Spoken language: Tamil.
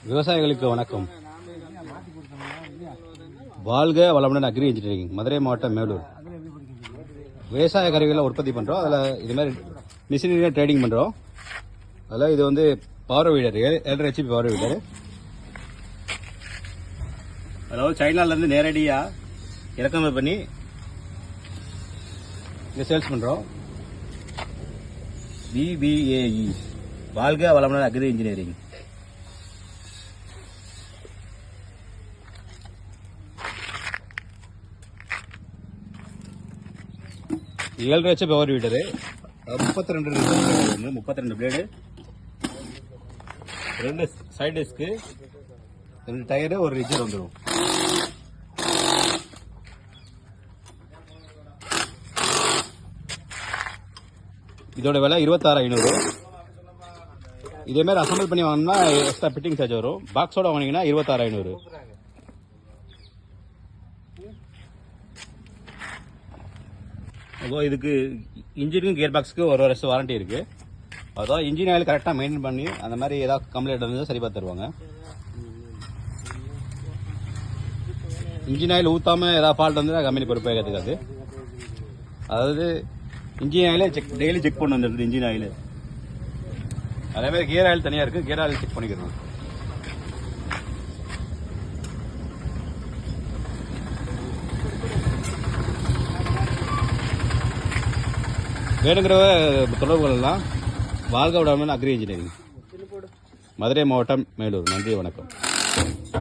விவசாயிகளுக்கு வணக்கம். வாழ்க வளமுடன் அக்ரி இன்ஜினியரிங், மதுரை மாவட்டம், மேலூர். விவசாய கருவிகளை உற்பத்தி பண்ணுறோம். அதில் இது மாதிரி மிஷினரியாக ட்ரேடிங் பண்ணுறோம். அதில் இது வந்து பவர் வீடர், 7.5 HP பவர் வீடர். அதாவது சைனாலேருந்து நேரடியாக இறக்குமதி பண்ணி இங்கே சேல்ஸ் பண்ணுறோம். VBAE, வாழ்க வளமுடன் அக்ரி இன்ஜினியரிங். ஏழு HP power weeder, 32 blade, 2 side disc, 2 tyre, ஒரு ரிஜர் வந்துடும். இதோட விலை 26,500. இதே மாதிரி அசம்பிள் பண்ணி வாங்கினா எக்ஸ்ட்ரா ஃபிட்டிங் சார்ஜ் வரும். பாக்ஸோட வாங்கினீங்கன்னா 26,500. அப்போ இதுக்கு இன்ஜினுக்கும் கியர் பாக்ஸுக்கு ஒரு வருஷம் வாரண்டி இருக்கு. அதாவது இன்ஜின் ஆயில் கரெக்டாக மெயின்டைன் பண்ணி அந்த மாதிரி ஏதாவது கம்ப்ளைண்ட் இருந்தால் சரி பார்த்து தருவாங்க. இன்ஜின் ஆயில் ஊற்றாம ஏதாவது ஃபால்ட் வந்து கம்பெனி பொறுப்பாக கற்றுக்காது. அதாவது இன்ஜின் ஆயிலே டெய்லி செக் பண்ண வந்துடுது. இன்ஜின் ஆயில் அதே மாதிரி கியர் ஆயில் தனியாக இருக்குது. கியர் ஆயில் செக் பண்ணிக்கிறோம். வேணுங்கிறவ தொடர்பு கொள்ளலாம். வாழ்க வளமுடன் அக்ரி இன்ஜினியரிங், மதுரை மாவட்டம், மேலூர். நன்றி, வணக்கம்.